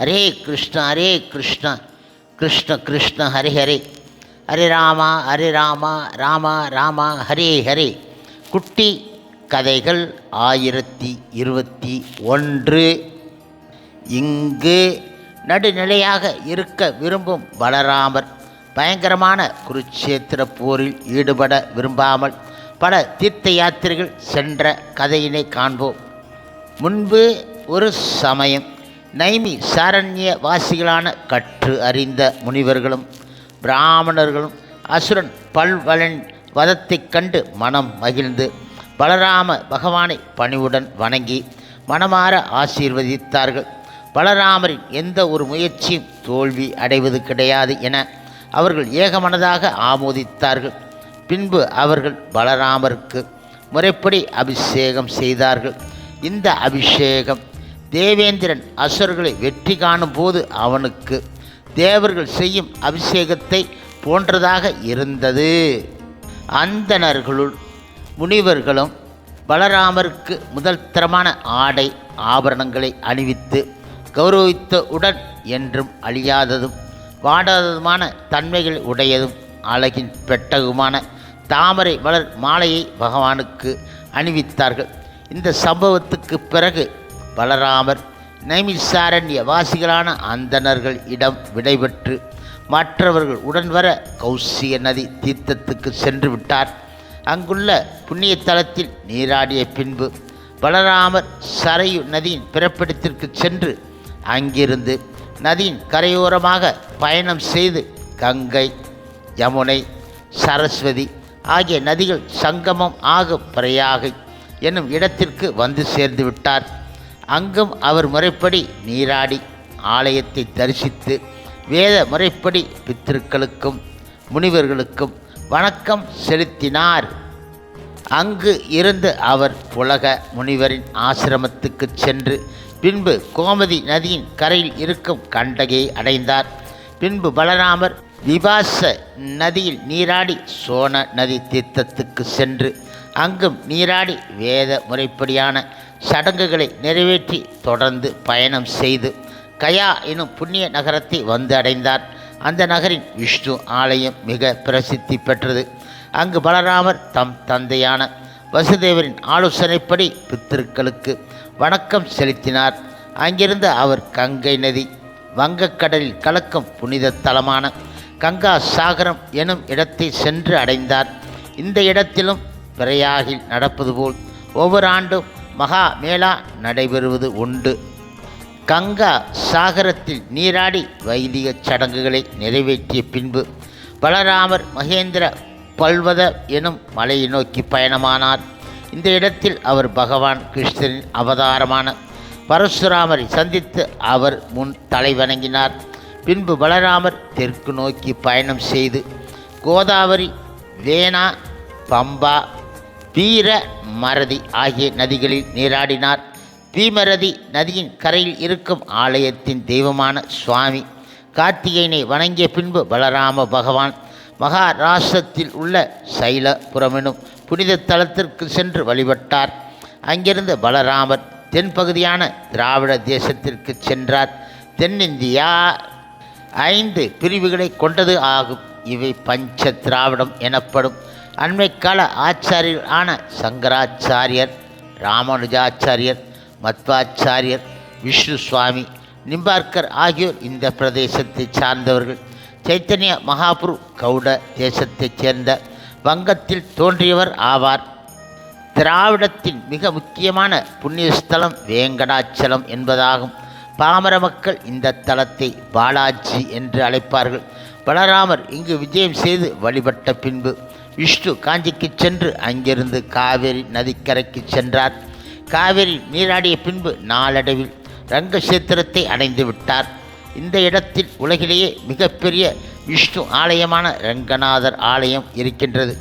ஹரே கிருஷ்ண கிருஷ்ண கிருஷ்ண ஹரே ஹரே, ஹரே ராமா ராமா ராமா ஹரே ஹரே. குட்டி கதைகள் 1021. இங்கு நடுநிலையாக இருக்க விரும்பும் பலராமர் பயங்கரமான குருட்சேத்திர போரில் ஈடுபட விரும்பாமல் பல தீர்த்த யாத்திரைகள் சென்ற கதையினை காண்போம். முன்பு ஒரு சமயம் நைமி சாரண்ய வாசிகளான கற்று அறிந்த முனிவர்களும் பிராமணர்களும் அசுரன் பல்வலன் வதத்தைக் கண்டு மனம் மகிழ்ந்து பலராம பகவானை பணிவுடன் வணங்கி மனமாற ஆசீர்வதித்தார்கள். பலராமரின் எந்த ஒரு முயற்சியும் தோல்வி அடைவது கிடையாது என அவர்கள் ஏகமனதாக ஆமோதித்தார்கள். பின்பு அவர்கள் பலராமருக்கு முறைப்படி அபிஷேகம் செய்தார்கள். இந்த அபிஷேகம் தேவேந்திரன் அசுரர்களை வெற்றி காணும் போது அவனுக்கு தேவர்கள் செய்யும் அபிஷேகத்தை போன்றதாக இருந்தது. அந்தணர்களுள் முனிவர்களும் பலராமருக்கு முதல் தரமான ஆடை ஆபரணங்களை அணிவித்து கௌரவித்தவுடன் என்றும் அழியாததும் வாடாததுமான தன்மைகள் உடையதும் அழகின் பெட்டகுமான தாமரை மலர் மாலையை பகவானுக்கு அணிவித்தார்கள். இந்த சம்பவத்துக்கு பிறகு பலராமர் நைமிசாரண்ய வாசிகளான அந்தணர்கள் இடம் விடைபெற்று மற்றவர்கள் உடன் வர கௌசிய நதி தீர்த்தத்துக்கு சென்று விட்டார். அங்குள்ள புண்ணிய தலத்தில் நீராடிய பின்பு பலராமர் சரையு நதியின் பிறப்பிடத்திற்கு சென்று அங்கிருந்து நதியின் கரையோரமாக பயணம் செய்து கங்கை, யமுனை, சரஸ்வதி ஆகிய நதிகள் சங்கமம் ஆகும் பிரயாகை என்னும் இடத்திற்கு வந்து சேர்ந்து விட்டார். அங்கும் அவர் முறைப்படி நீராடி ஆலயத்தை தரிசித்து வேத முறைப்படி பித்திருக்களுக்கும் முனிவர்களுக்கும் வணக்கம் செலுத்தினார். அங்கு இருந்து அவர் புலக முனிவரின் ஆசிரமத்துக்கு சென்று பின்பு கோமதி நதியின் கரையில் இருக்கும் கண்டகையை அடைந்தார். பின்பு பலராமர் விபாச நதியில் நீராடி சோன நதி தீர்த்தத்துக்கு சென்று அங்கும் நீராடி வேத முறைப்படியான சடங்குகளை நிறைவேற்றி தொடர்ந்து பயணம் செய்து கயா எனும் புண்ணிய நகரத்தை வந்து அடைந்தார். அந்த நகரின் விஷ்ணு ஆலயம் மிக பிரசித்தி பெற்றது. அங்கு பலராமர் தம் தந்தையான வசுதேவரின் ஆலோசனைப்படி பித்திருக்களுக்கு வணக்கம் செலுத்தினார். அங்கிருந்து அவர் கங்கை நதி வங்கக்கடலில் கலக்கும் புனித தலமான கங்கா சாகரம் எனும் இடத்தை சென்று அடைந்தார். இந்த இடத்திலும் பிரயாகில் நடப்பது போல் ஒவ்வொரு ஆண்டும் மகா மேளா நடைபெறுவது உண்டு. கங்கா சாகரத்தில் நீராடி வைதிக சடங்குகளை நிறைவேற்றிய பின்பு பலராமர் மகேந்திர பல்வத எனும் மலையை நோக்கி பயணமானார். இந்த இடத்தில் அவர் பகவான் கிருஷ்ணரின் அவதாரமான பரசுராமரை சந்தித்து அவர் முன் தலை வணங்கினார். பின்பு பலராமர் தெற்கு நோக்கி பயணம் செய்து கோதாவரி, வேணா, பம்பா, பீர மரதி ஆகிய நதிகளில் நீராடினார். பீமரதி நதியின் கரையில் இருக்கும் ஆலயத்தின் தெய்வமான சுவாமி கார்த்திகேயனை வணங்கிய பின்பு பலராம பகவான் மகாராஷ்டிரத்தில் உள்ள சைலபுரமெனும் புனித தலத்திற்கு சென்று வழிபட்டார். அங்கிருந்து பலராமர் தென்பகுதியான திராவிட தேசத்திற்கு சென்றார். தென்னிந்தியா 5 பிரிவுகளை கொண்டது ஆகும். இவை பஞ்ச திராவிடம் எனப்படும். அண்மைக்கால ஆச்சாரியர்களான சங்கராச்சாரியர், ராமானுஜாச்சாரியர், மத்வாச்சாரியர், விஷ்ணு சுவாமி, நிம்பார்க்கர் ஆகியோர் இந்த பிரதேசத்தை சார்ந்தவர்கள். சைத்தன்ய மகாபுரு கவுட தேசத்தைச் சேர்ந்த வங்கத்தில் தோன்றியவர் ஆவார். திராவிடத்தின் மிக முக்கியமான புண்ணியஸ்தலம் வேங்கடாச்சலம் என்பதாகும். பாமர மக்கள் இந்த தலத்தை பாலாஜி என்று அழைப்பார்கள். பலராமர் இங்கு விஜயம் செய்து வழிபட்ட பின்பு விஷ்ணு காஞ்சிக்கு சென்று அங்கிருந்து காவேரி நதிக்கரைக்கு சென்றார். காவேரி நீராடிய பின்பு நாளடைவில் ரங்கக்ஷேத்திரத்தை அடைந்து விட்டார். இந்த இடத்தில் உலகிலேயே மிகப்பெரிய விஷ்ணு ஆலயமான ரங்கநாதர் ஆலயம் இருக்கின்றது.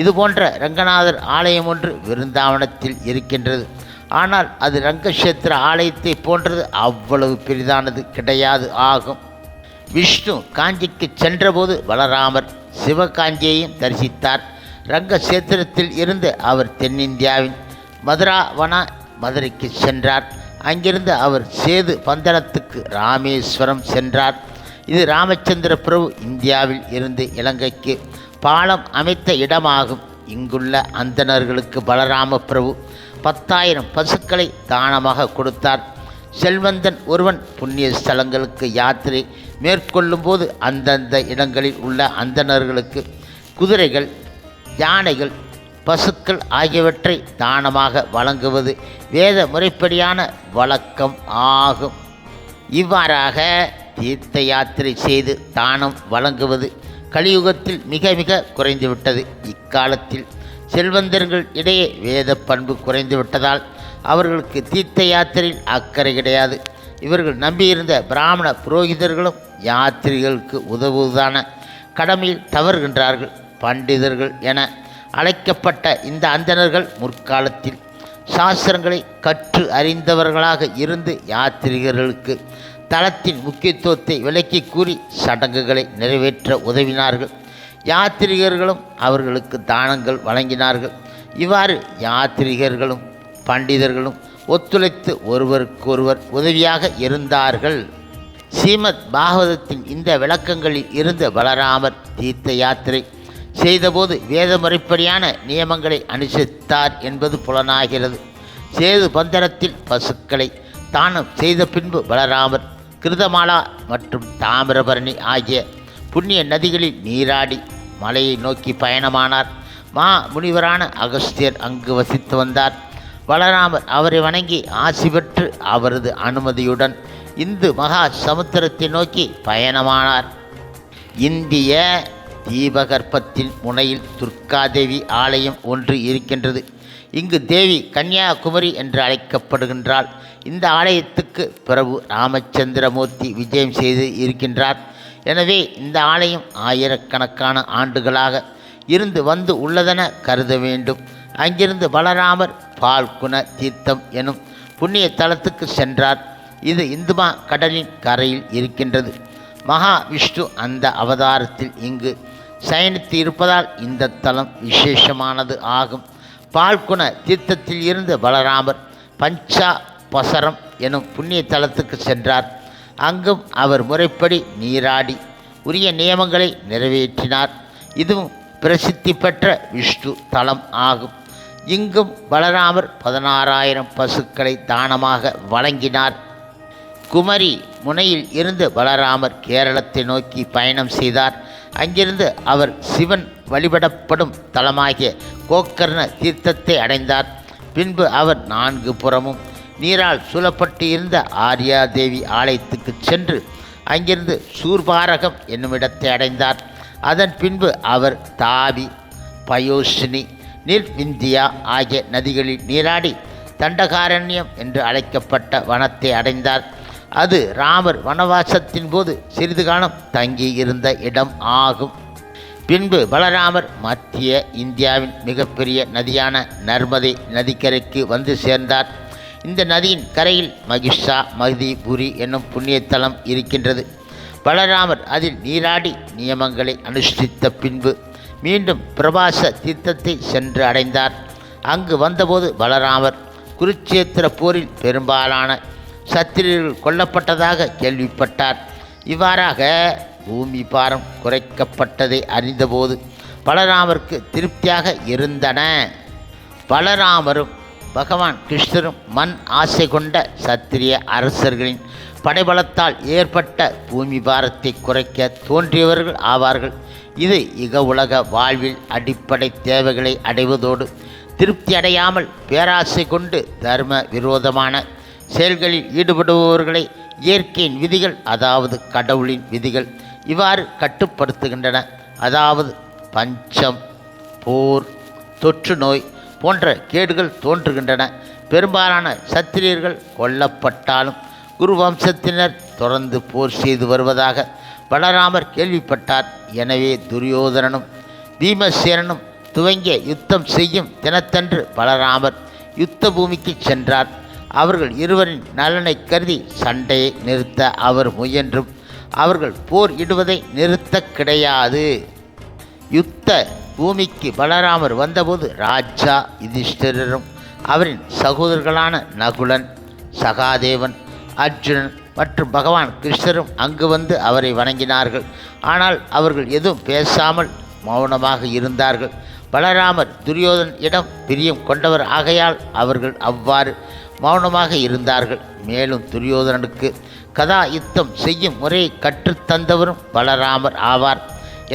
இதுபோன்ற ரங்கநாதர் ஆலயம் ஒன்று விருந்தாவனத்தில் இருக்கின்றது. ஆனால் அது ரங்கக்ஷேத்திர ஆலயத்தை போன்றது அவ்வளவு பெரிதானது கிடையாது ஆகும். விஷ்ணு காஞ்சிக்கு சென்றபோது பலராமர் சிவகாஞ்சியையும் தரிசித்தார். ரங்கக்ஷேத்திரத்தில் இருந்து அவர் தென்னிந்தியாவின் மதுராவன மதுரைக்கு சென்றார். அங்கிருந்து அவர் சேது பந்தனத்துக்கு ராமேஸ்வரம் சென்றார். இது ராமச்சந்திர பிரபு இந்தியாவில் இருந்து இலங்கைக்கு பாலம் அமைத்த இடமாகும். இங்குள்ள அந்தணர்களுக்கு பலராம பிரபு 10,000 பசுக்களை தானமாக கொடுத்தார். செல்வந்தன் ஒருவன் புண்ணிய ஸ்தலங்களுக்கு யாத்திரை மேற்கொள்ளும் போது அந்தந்த இடங்களில் உள்ள அந்தணர்களுக்கு குதிரைகள், யானைகள், பசுக்கள் ஆகியவற்றை தானமாக வழங்குவது வேத முறைப்படியான வழக்கம் ஆகும். இவ்வாறாக தீர்த்த யாத்திரை செய்து தானம் வழங்குவது கலியுகத்தில் மிக மிக குறைந்துவிட்டது. இக்காலத்தில் செல்வந்தர்கள் இடையே வேத பண்பு குறைந்துவிட்டதால் அவர்களுக்கு தீர்த்த யாத்திரையில் அக்கறை கிடையாது. இவர்கள் நம்பியிருந்த பிராமண புரோகிதர்களும் யாத்திரிகளுக்கு உதவுவதான கடமையில் தவறுகின்றார்கள். பண்டிதர்கள் என அழைக்கப்பட்ட இந்த அந்தணர்கள் முற்காலத்தில் சாஸ்திரங்களை கற்று அறிந்தவர்களாக இருந்து யாத்திரிகர்களுக்கு தலத்தின் முக்கியத்துவத்தை விளக்கி கூறி சடங்குகளை நிறைவேற்ற உதவினார்கள். யாத்திரிகர்களும் அவர்களுக்கு தானங்கள் வழங்கினார்கள். இவ்வாறு யாத்திரிகர்களும் பண்டிதர்களும் ஒத்துழைத்து ஒருவருக்கொருவர் உதவியாக இருந்தார்கள். ஸ்ரீமத் பாகவதத்தின் இந்த விளக்கங்களில் இருந்த பலராமர் தீர்த்த யாத்திரை செய்தபோது வேத முறைப்படியான நியமங்களை அனுசரித்தார் என்பது புலனாகிறது. சேது பந்தனத்தில் பசுக்களை தானம் செய்த பின்பு பலராமர் கிருதமாலா மற்றும் தாமிரபரணி ஆகிய புண்ணிய நதிகளில் நீராடி மலையை நோக்கி பயணமானார். முனிவரான அகஸ்தியர் அங்கு வசித்து வந்தார். பலராமர் அவரை வணங்கி ஆசி பெற்று அவரது அனுமதியுடன் இந்து மகா சமுத்திரத்தை நோக்கி பயணமானார். இந்திய தீபகற்பத்தின் முனையில் துர்காதேவி ஆலயம் ஒன்று இருக்கின்றது. இங்கு தேவி கன்னியாகுமரி என்று அழைக்கப்படுகின்றாள். இந்த ஆலயத்துக்கு பிரபு ராமச்சந்திரமூர்த்தி விஜயம் செய்து இருக்கின்றார். எனவே இந்த ஆலயம் ஆயிரக்கணக்கான ஆண்டுகளாக இருந்து வந்து உள்ளதென கருத வேண்டும். அங்கிருந்து பலராமர் பால்குண தீர்த்தம் எனும் புண்ணிய தலத்துக்கு சென்றார். இது இந்துமா கடலின் கரையில் இருக்கின்றது. மகாவிஷ்ணு அந்த அவதாரத்தில் இங்கு சயனித்து இருப்பதால் இந்த தலம் விசேஷமானது ஆகும். பால்குண தீர்த்தத்தில் இருந்து பலராமர் பஞ்சா பசரம் எனும் புண்ணிய தலத்துக்கு சென்றார். அங்கும் அவர் முறைப்படி நீராடி உரிய நியமங்களை நிறைவேற்றினார். இதுவும் பிரசித்தி பெற்ற விஷ்ணு தலம் ஆகும். இங்கும் பலராமர் 16,000 பசுக்களை தானமாக வழங்கினார். குமரி முனையில் இருந்து பலராமர் கேரளத்தை நோக்கி பயணம் செய்தார். அங்கிருந்து அவர் சிவன் வழிபடப்படும் தலமாகிய கோக்கர்ண தீர்த்தத்தை அடைந்தார். பின்பு அவர் 4 புறமும் நீரால் சூழப்பட்டு இருந்த ஆர்யாதேவி ஆலயத்துக்கு சென்று அங்கிருந்து சூர்பாரகம் என்னுமிடத்தை அடைந்தார். அதன் பின்பு அவர் தாவி, பயோஷினி, நிர்விந்தியா ஆகிய நதிகளில் நீராடி தண்டகாரண்யம் என்று அழைக்கப்பட்ட வனத்தை அடைந்தார். அது ராமர் வனவாசத்தின் போது சிறிது காலம் தங்கி இருந்த இடம் ஆகும். பின்பு பலராமர் மத்திய இந்தியாவின் மிகப்பெரிய நதியான நர்மதை நதிக்கரைக்கு வந்து சேர்ந்தார். இந்த நதியின் கரையில் மகிஷா மதிபுரி என்னும் புண்ணியத்தலம் இருக்கின்றது. பலராமர் அதில் நீராடி நியமங்களை அனுஷ்டித்த பின்பு மீண்டும் பிரபாச தீர்த்தத்தை சென்று அடைந்தார். அங்கு வந்தபோது பலராமர் குருட்சேத்திர போரில் பெரும்பாலான சத்திரியர்கள் கொல்லப்பட்டதாக கேள்விப்பட்டார். இவ்வாறாக பூமி பாரம் குறைக்கப்பட்டதை அறிந்தபோது பலராமருக்கு திருப்தியாக இருந்தன. பலராமரும் பகவான் கிருஷ்ணரும் மண் ஆசை கொண்ட சத்திரிய அரசர்களின் படைபலத்தால் ஏற்பட்ட பூமி பாரத்தை குறைக்க தோன்றியவர்கள் ஆவார்கள். இது இக உலக வாழ்வில் அடிப்படை தேவைகளை அடைவதோடு திருப்தி அடையாமல் பேராசை கொண்டு தர்ம விரோதமான செயல்களில் ஈடுபடுபவர்களை இயற்கையின் விதிகள், அதாவது கடவுளின் விதிகள் இவ்வாறு கட்டுப்படுத்துகின்றன. அதாவது பஞ்சம், போர், தொற்று நோய் போன்ற கேடுகள் தோன்றுகின்றன. பெரும்பாலான சத்திரியர்கள் கொல்லப்பட்டாலும் குரு வம்சத்தினர் தொடர்ந்து போர் செய்து வருவதாக பலராமர் கேள்விப்பட்டார். எனவே துரியோதனனும் பீமசேனனும் துவங்கிய யுத்தம் செய்யும் தினத்தன்று பலராமர் யுத்த பூமிக்கு சென்றார். அவர்கள் இருவரின் நலனை கருதி சண்டையை நிறுத்த அவர் முயன்றும் அவர்கள் போர் இடுவதை நிறுத்த கிடையாது. யுத்த பூமிக்கு பலராமர் வந்தபோது ராஜா யுதிஷ்டிரரும் அவரின் சகோதரர்களான நகுலன், சகாதேவன், அர்ஜுனன் மற்றும் பகவான் கிருஷ்ணரும் அங்கு வந்து அவரை வணங்கினார்கள். ஆனால் அவர்கள் எதுவும் பேசாமல் மௌனமாக இருந்தார்கள். பலராமர் துரியோதன் இடம் பிரியம் கொண்டவர் ஆகையால் அவர்கள் அவ்வாறு மௌனமாக இருந்தார்கள். மேலும் துரியோதனனுக்கு கதா யுத்தம் செய்யும் முறையை கற்றுத்தந்தவரும் பலராமர் ஆவார்.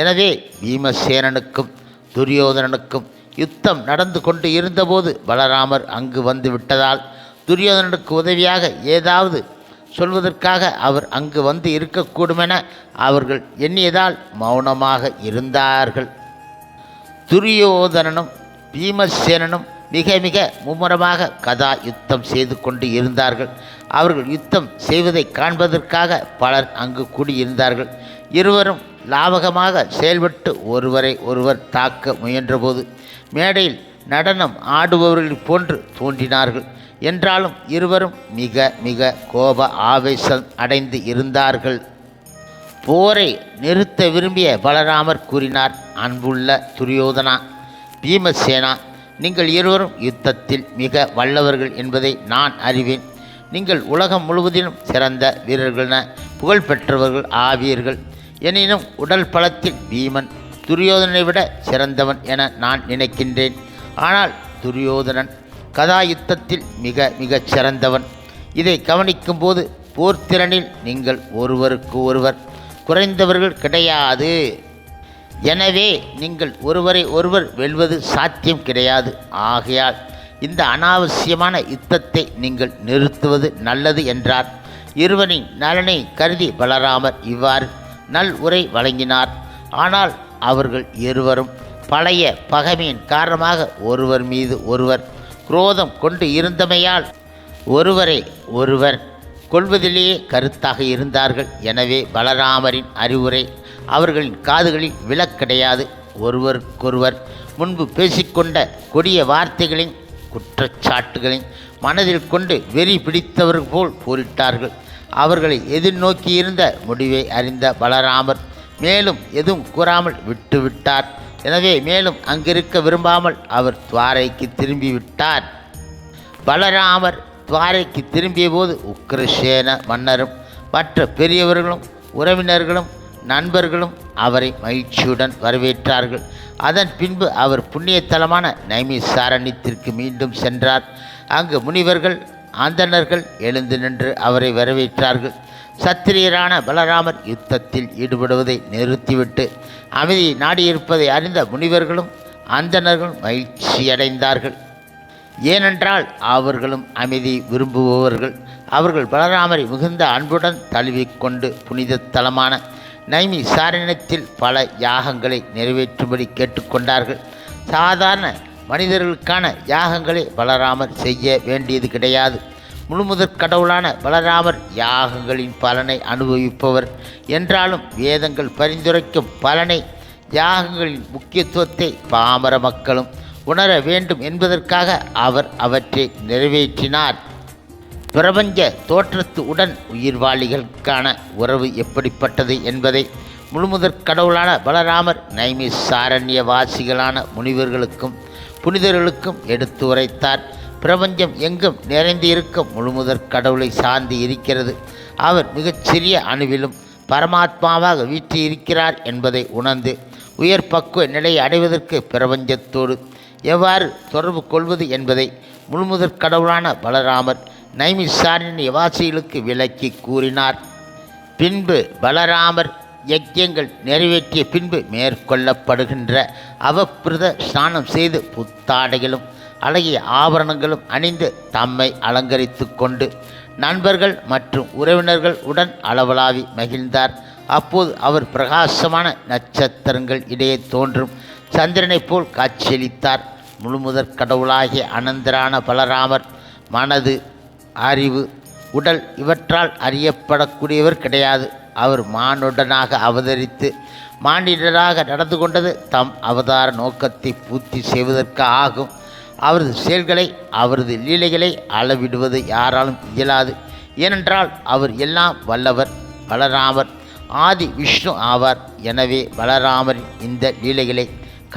எனவே பீமசேனனுக்கும் துரியோதனனுக்கும் யுத்தம் நடந்து கொண்டு இருந்தபோது பலராமர் அங்கு வந்து விட்டதால் துரியோதனனுக்கு உதவியாக ஏதாவது சொல்வதற்காக அவர் அங்கு வந்து இருக்கக்கூடுமென அவர்கள் எண்ணியதால் மௌனமாக இருந்தார்கள். துரியோதனனும் பீமசேனனும் மிக மிக மும்முரமாக கதா யுத்தம் செய்து கொண்டு இருந்தார்கள். அவர்கள் யுத்தம் செய்வதை காண்பதற்காக பலர் அங்கு கூடியிருந்தார்கள். இருவரும் லாவகமாக செயல்பட்டு ஒருவரை ஒருவர் தாக்க முயன்றபோது மேடையில் நடனம் ஆடுபவர்கள் போன்று தோன்றினார்கள். என்றாலும் இருவரும் மிக மிக கோப ஆவேசம் அடைந்து இருந்தார்கள். போரை நிறுத்த விரும்பிய பலராமர் கூறினார், அன்புள்ள துரியோதனா, பீமசேனா, நீங்கள் இருவரும் யுத்தத்தில் மிக வல்லவர்கள் என்பதை நான் அறிவேன். நீங்கள் உலகம் முழுவதிலும் சிறந்த வீரர்களென புகழ் பெற்றவர்கள் ஆவீர்கள். எனினும் உடல் பலத்தில் பீமன் துரியோதனை விட சிறந்தவன் என நான் நினைக்கின்றேன். ஆனால் துரியோதனன் கதா யுத்தத்தில் மிக மிகச் சிறந்தவன். இதை கவனிக்கும் போது போர்த்திறனில் நீங்கள் ஒருவருக்கு ஒருவர் குறைந்தவர்கள் கிடையாது. எனவே நீங்கள் ஒருவரை ஒருவர் வெல்வது சாத்தியம் கிடையாது. ஆகையால் இந்த அனாவசியமான யுத்தத்தை நீங்கள் நிறுத்துவது நல்லது என்றார். இருவரின் நலனை கருதி பலராமர் இவ்வாறு நல் உரை வழங்கினார். ஆனால் அவர்கள் இருவரும் பழைய பகைமையின் காரணமாக ஒருவர் மீது ஒருவர் குரோதம் கொண்டு இருந்தமையால் ஒருவரை ஒருவர் கொள்வதிலேயே கருத்தாக இருந்தார்கள். எனவே பலராமரின் அறிவுரை அவர்களின் காதுகளில் விலக்கிடையாது. ஒருவருக்கொருவர் முன்பு பேசிக்கொண்ட கொடிய வார்த்தைகளின் குற்றச்சாட்டுகளின் மனதில் கொண்டு வெறி பிடித்தவர்கள் போல் போரிட்டார்கள். அவர்களை எதிர்நோக்கியிருந்த முடிவை அறிந்த பலராமர் மேலும் எதுவும் கூறாமல் விட்டுவிட்டார். எனவே மேலும் அங்கிருக்க விரும்பாமல் அவர் துவாரைக்கு திரும்பிவிட்டார். பலராமர் துவாரைக்கு திரும்பிய போது உக்கிரசேன மன்னரும் மற்ற பெரியவர்களும் உறவினர்களும் நண்பர்களும் அவரை மகிழ்ச்சியுடன் வரவேற்றார்கள். அதன் பின்பு அவர் புண்ணியத்தலமான நைமிசாரண்யத்திற்கு மீண்டும் சென்றார். அங்கு முனிவர்கள் ஆந்தணர்கள் எழுந்து நின்று அவரை வரவேற்றார்கள். சத்திரியரான பலராமர் யுத்தத்தில் ஈடுபடுவதை நிறுத்திவிட்டு அமைதியை நாடியிருப்பதை அறிந்த முனிவர்களும் அந்தணர்களும் மகிழ்ச்சியடைந்தார்கள். ஏனென்றால் அவர்களும் அமைதி விரும்புபவர்கள். அவர்கள் பலராமரை மிகுந்த அன்புடன் தழுவிக்கொண்டு புனித தலமான நைமிசாரண்யத்தில் பல யாகங்களை நிறைவேற்றும்படி கேட்டுக்கொண்டார்கள். சாதாரண மனிதர்களுக்கான யாகங்களை பலராமர் செய்ய வேண்டியது கிடையாது. முழுமுதற் கடவுளான பலராமர் யாகங்களின் பலனை அனுபவிப்பவர். என்றாலும் வேதங்கள் பரிந்துரைக்கும் பலனை யாகங்களின் முக்கியத்துவத்தை பாமர மக்களும் உணர வேண்டும் என்பதற்காக அவர் அவற்றை நிறைவேற்றினார். பிரபஞ்ச தோற்றத்து உடன் உயிர்வாளிகளுக்கான உறவு எப்படிப்பட்டது என்பதை முழுமுதற் கடவுளான பலராமர் நைமிசாரண்ய வாசிகளான முனிவர்களுக்கும் புனிதர்களுக்கும் எடுத்து உரைத்தார். பிரபஞ்சம் எங்கும் நிறைந்து இருக்கும் முழுமுதற் கடவுளை சார்ந்து இருக்கிறது. அவர் மிகச்சிறிய அணுவிலும் பரமாத்மாவாக வீற்றி இருக்கிறார் என்பதை உணர்ந்து உயர் பக்குவ நிலையை அடைவதற்கு பிரபஞ்சத்தோடு எவ்வாறு தொடர்பு கொள்வது என்பதை முழுமுதற் கடவுளான பலராமர் நைமிசாரண்ய வாசிகளுக்கு விளக்கி கூறினார். பின்பு பலராமர் யஜ்யங்கள் நிறைவேற்றிய பின்பு மேற்கொள்ளப்படுகின்ற அவப்பிரத ஸ்நானம் செய்து புத்தாடைகளும் அழகிய ஆபரணங்களும் அணிந்து தம்மை அலங்கரித்து கொண்டு நண்பர்கள் மற்றும் உறவினர்கள் உடன் அளவலாவி மகிழ்ந்தார். அப்போது அவர் பிரகாசமான நட்சத்திரங்கள் இடையே தோன்றும் சந்திரனைப் போல் காட்சியளித்தார். முழுமுதற் கடவுளாகிய அனந்தரான பலராமர் மனது, அறிவு, உடல் இவற்றால் அறியப்படக்கூடியவர் கிடையாது. அவர் மானுடனாக அவதரித்து மானிடராக நடந்து கொண்டது தம் அவதார நோக்கத்தை பூர்த்தி செய்வதற்கு ஆகும். அவரது செயல்களை, அவரது லீலைகளை அளவிடுவது யாராலும் இயலாது. ஏனென்றால் அவர் எல்லாம் வல்லவர். பலராமர் ஆதி விஷ்ணு ஆவார். எனவே பலராமரின் இந்த லீலைகளை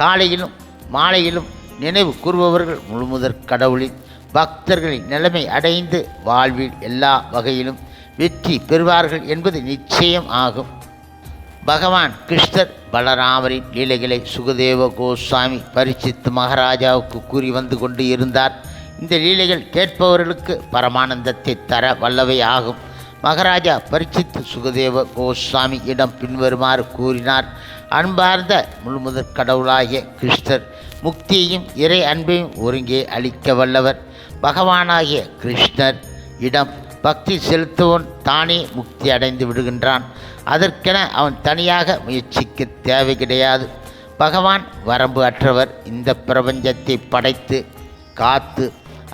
காலையிலும் மாலையிலும் நினைவு கூறுபவர்கள் முழுமுதற் கடவுளின் பக்தர்களின் நிலைமை அடைந்து வாழ்வில் எல்லா வகையிலும் வெற்றி பெறுவார்கள் என்பது நிச்சயம் ஆகும். பகவான் கிருஷ்ணர் பலராமரின் லீலைகளை சுகதேவ கோஸ்வாமி பரீட்சித் மகாராஜாவுக்கு கூறி வந்து கொண்டு இருந்தார். இந்த லீலைகள் கேட்பவர்களுக்கு பரமானந்தத்தை தர வல்லவை ஆகும். மகாராஜா பரீட்சித் சுகதேவ கோஸ்வாமி இடம் பின்வருமாறு கூறினார். அன்பார்ந்த முழுமுதற் கடவுளாகிய கிருஷ்ணர் முக்தியையும் இறை அன்பையும் ஒருங்கே அளிக்க வல்லவர். பகவானாகிய கிருஷ்ணர் இடம் பக்தி செலுத்துவன் தானே முக்தி அடைந்து விடுகின்றான். அதற்கென அவன் தனியாக முயற்சிக்க தேவை கிடையாது. பகவான் வரம்பு அற்றவர். இந்த பிரபஞ்சத்தை படைத்து காத்து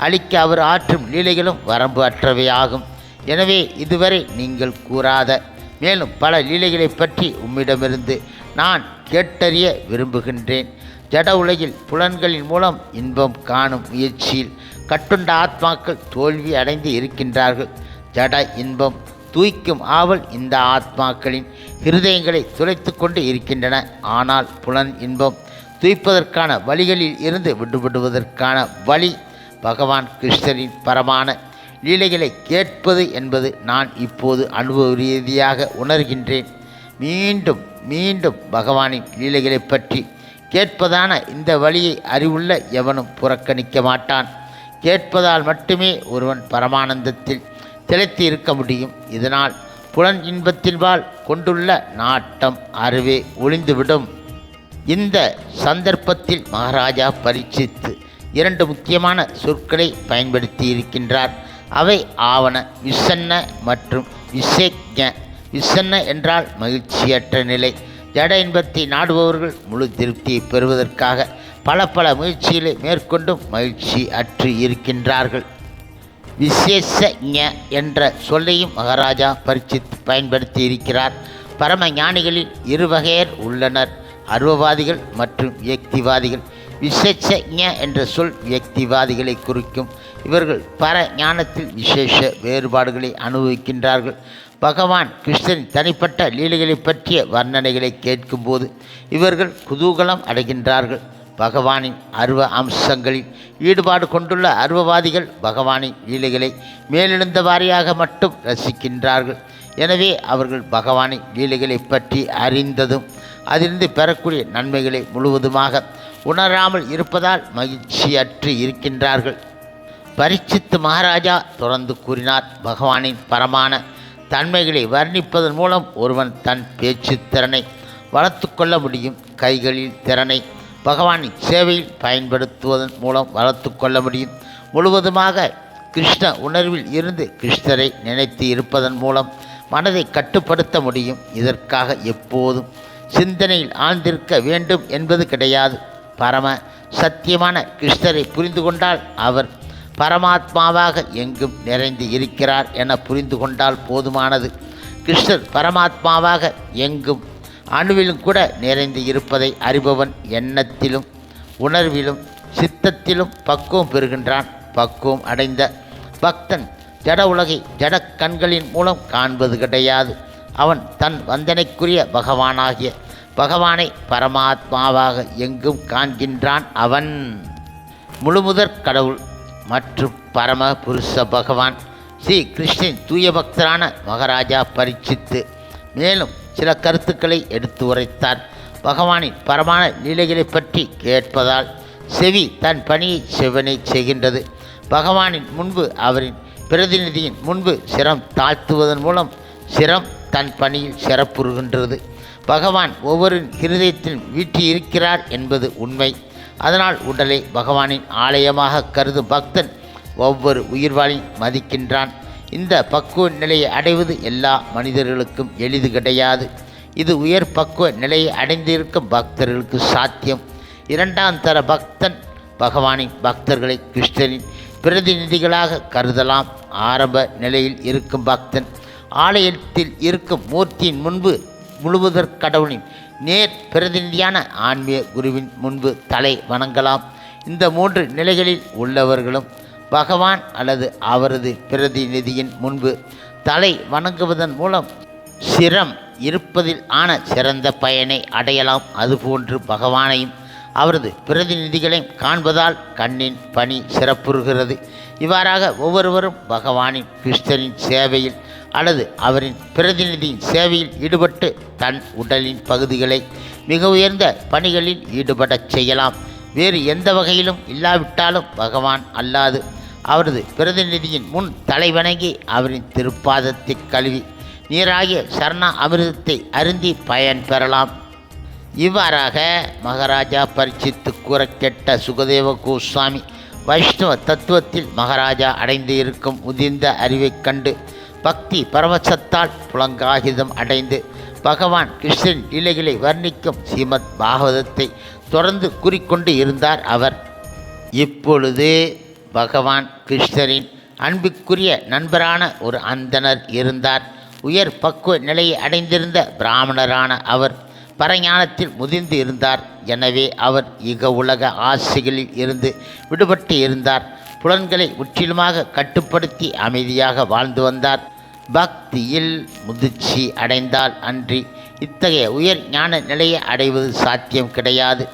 அளிக்க அவர் ஆற்றும் லீலைகளும் வரம்பு அற்றவையாகும். எனவே இதுவரை நீங்கள் கூறாத மேலும் பல லீலைகளை பற்றி உம்மிடமிருந்து நான் கேட்டறிய விரும்புகின்றேன். ஜட உலகில் புலன்களின் மூலம் இன்பம் காணும் முயற்சியில் கட்டுண்ட ஆத்மாக்கள் தோல்வி அடைந்து இருக்கின்றார்கள். ஜட இன்பம் தூய்க்கும் ஆவல் இந்த ஆத்மாக்களின் இருதயங்களை துளைத்து கொண்டு இருக்கின்றன. ஆனால் புலன் இன்பம் தூய்ப்பதற்கான வழிகளில் இருந்து விடுபடுவதற்கான வழி பகவான் கிருஷ்ணரின் பரமான லீலைகளை கேட்பது என்பது நான் இப்போது அனுபவ ரீதியாக உணர்கின்றேன். மீண்டும் மீண்டும் பகவானின் லீலைகளை பற்றி கேட்பதான இந்த வழியை அறிவுள்ள எவனும் புறக்கணிக்க மாட்டான். கேட்பதால் மட்டுமே ஒருவன் பரமானந்தத்தில் திளைத்து இருக்க முடியும். இதனால் புலன் இன்பத்தின்பால் கொண்டுள்ள நாட்டம் அறவே ஒளிந்துவிடும். இந்த சந்தர்ப்பத்தில் மகாராஜா பரீட்சித்து 2 முக்கியமான சொற்களை பயன்படுத்தி இருக்கின்றார். அவை ஆவண விசன்ன மற்றும் விசேக்ஞ. விசன்ன என்றால் மகிழ்ச்சியற்ற நிலை. ஜட இன்பத்தை நாடுபவர்கள் முழு திருப்தியை பெறுவதற்காக பல முயற்சிகளை மேற்கொண்டும் மகிழ்ச்சி அற்று இருக்கின்றார்கள். விசேஷஞ என்ற சொல்லையும் மகாராஜா பரீட்சித் பயன்படுத்தி இருக்கிறார். பரம ஞானிகளில் 2 வகையர் உள்ளனர், அருவவாதிகள் மற்றும் வியக்திவாதிகள். விசேஷஞ என்ற சொல் வியக்திவாதிகளை குறிக்கும். இவர்கள் பர ஞானத்தில் விசேஷ வேறுபாடுகளை அனுபவிக்கின்றார்கள். பகவான் கிருஷ்ணரின் தனிப்பட்ட லீலைகளை பற்றிய வர்ணனைகளை கேட்கும்போது இவர்கள் குதூகலம் அடைகின்றார்கள். பகவானின் அருவ அம்சங்களில் ஈடுபாடு கொண்டுள்ள அருவவாதிகள் பகவானின் லீலைகளை மேலெழுந்த வாரியாக மட்டும் ரசிக்கின்றார்கள். எனவே அவர்கள் பகவானின் லீலைகளை பற்றி அறிந்ததும் அதிலிருந்து பெறக்கூடிய நன்மைகளை முழுவதுமாக உணராமல் இருப்பதால் மகிழ்ச்சியற்று இருக்கின்றார்கள். பரீட்சித் மகாராஜா தொடர்ந்து கூறினார். பகவானின் பரமான தன்மைகளை வர்ணிப்பதன் மூலம் ஒருவன் தன் பேச்சு திறனை வளர்த்து கொள்ள முடியும். கைகளில் திறனை பகவானின் சேவையில் பயன்படுத்துவதன் மூலம் வளர்த்து கொள்ள முடியும். முழுவதுமாக கிருஷ்ண உணர்வில் இருந்து கிருஷ்ணரை நினைத்து இருப்பதன் மூலம் மனதை கட்டுப்படுத்த முடியும். இதற்காக எப்போதும் சிந்தனையில் ஆழ்ந்திருக்க வேண்டும் என்பது கிடையாது. பரம சத்தியமான கிருஷ்ணரை புரிந்து கொண்டால் அவர் பரமாத்மாவாக எங்கும் நிறைந்து இருக்கிறார் என புரிந்து கொண்டால் போதுமானது. கிருஷ்ணர் பரமாத்மாவாக எங்கும் அணுவிலும் கூட நிறைந்து இருப்பதை அறிபவன் எண்ணத்திலும் உணர்விலும் சித்தத்திலும் பக்குவம் பெறுகின்றான். பக்குவம் அடைந்த பக்தன் ஜட உலகை ஜட கண்களின் மூலம் காண்பது கிடையாது. அவன் தன் வந்தனைக்குரிய பகவானாகிய பகவானை பரமாத்மாவாக எங்கும் காண்கின்றான். அவன் முழுமுதற் கடவுள் மற்றும் பரம புருஷ பகவான் ஸ்ரீ கிருஷ்ணன் தூய பக்தரான மகாராஜா பரீட்சித்து மேலும் சில கருத்துக்களை எடுத்து உரைத்தார். பகவானின் பரமான லீலைகளை பற்றி கேட்பதால் செவி தன் பணியை செவ்வனை செய்கின்றது. பகவானின் முன்பு அவரின் பிரதிநிதியின் முன்பு சிரம் தாழ்த்துவதன் மூலம் சிரம் தன் பணியில் சிறப்புறுகின்றது. பகவான் ஒவ்வொரு ஹிருதயத்திலும் வீற்றிருக்கிறார் என்பது உண்மை. அதனால் உடலை பகவானின் ஆலயமாக கருதும் பக்தன் ஒவ்வொரு உயிர்வாளையும் மதிக்கின்றான். இந்த பக்குவ நிலையை அடைவது எல்லா மனிதர்களுக்கும் எளிது கிடையாது. இது உயர் பக்குவ நிலையை அடைந்திருக்கும் பக்தர்களுக்கு சாத்தியம். 2ஆம் தர பக்தன் பகவானின் பக்தர்களை கிருஷ்ணரின் பிரதிநிதிகளாக கருதலாம். ஆரம்ப நிலையில் இருக்கும் பக்தன் ஆலயத்தில் இருக்கும் மூர்த்தியின் முன்பு முழுவதற் கடவுளின் நேர் பிரதிநிதியான ஆன்மீக குருவின் முன்பு தலை வணங்கலாம். இந்த 3 நிலைகளில் உள்ளவர்களும் பகவான் அல்லது அவரது பிரதிநிதியின் முன்பு தலை வணங்குவதன் மூலம் சிரம் இருப்பதில் ஆன சிறந்த பயனை அடையலாம். அதுபோன்று பகவானையும் அவரது பிரதிநிதிகளையும் காண்பதால் கண்ணின் பணி சிறப்புறுகிறது. இவ்வாறாக ஒவ்வொருவரும் பகவானின் கிருஷ்ணரின் சேவையில் அல்லது அவரின் பிரதிநிதியின் சேவையில் ஈடுபட்டு தன் உடலின் பகுதிகளை மிக உயர்ந்த பணிகளில் ஈடுபடச் செய்யலாம். வேறு எந்த வகையிலும் இல்லாவிட்டாலும் பகவான் அல்லாது அவரது பிரதிநிதியின் முன் தலைவணங்கி அவரின் திருப்பாதத்தை கழுவி நீராகிய சரணா அமிர்தத்தை அருந்தி பயன் பெறலாம். இவ்வாறாக மகாராஜா பரீட்சித்து கூற கேட்ட சுகதேவ கோஸ்வாமி வைஷ்ணவ தத்துவத்தில் மகாராஜா அடைந்து இருக்கும் முதிர்ந்த அறிவைக் கண்டு பக்தி பரவசத்தால் புலங்காகிதம் அடைந்து பகவான் கிருஷ்ணன் லீலைகளை வர்ணிக்கும் ஸ்ரீமத் பாகவதத்தை தொடர்ந்து கூறிக்கொண்டு இருந்தார் அவர். இப்பொழுது பகவான் கிருஷ்ணரின் அன்புக்குரிய நண்பரான ஒரு அந்தணர் இருந்தார். உயர் பக்குவ நிலையை அடைந்திருந்த பிராமணரான அவர் பரஞானத்தில் முதிர்ந்து இருந்தார். எனவே அவர் இக உலக ஆசைகளில் இருந்து விடுபட்டு இருந்தார். புலன்களை முற்றிலுமாக கட்டுப்படுத்தி அமைதியாக வாழ்ந்து வந்தார். பக்தியில் முதிர்ச்சி அடைந்தால் அன்றி இத்தகைய உயர் ஞான நிலையை அடைவது சாத்தியம் கிடையாது.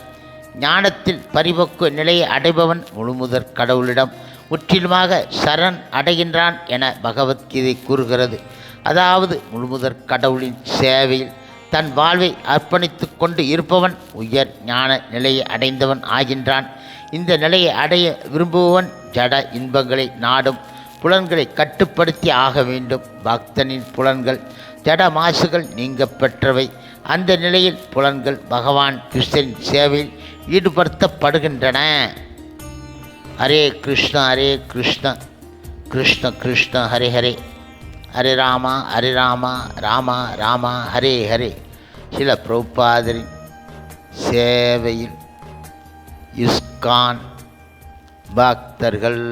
ஞானத்தில் பரிபக்குவ நிலையை அடைபவன் முழுமுதற் கடவுளிடம் முற்றிலுமாக சரண் அடைகின்றான் என பகவத்கீதை கூறுகிறது. அதாவது முழுமுதற் கடவுளின் சேவையில் தன் வாழ்வை அர்ப்பணித்து கொண்டு இருப்பவன் உயர் ஞான நிலையை அடைந்தவன் ஆகின்றான். இந்த நிலையை அடைய விரும்புபவன் ஜட இன்பங்களை நாடும் புலன்களை கட்டுப்படுத்தி ஆக வேண்டும். பக்தனின் புலன்கள் ஜட மாசுகள் நீங்க பெற்றவை. அந்த நிலையில் புலன்கள் பகவான் கிருஷ்ணரின் சேவையில் ஈடுபடுத்தப்படுகின்றன. ஹரே கிருஷ்ண ஹரே கிருஷ்ண கிருஷ்ண கிருஷ்ண ஹரே ஹரே, ஹரே ராமா ராமா ராமா ஹரே ஹரே. சில பிரபுபாதரின் சேவையில் இஸ்கான் பக்தர்கள்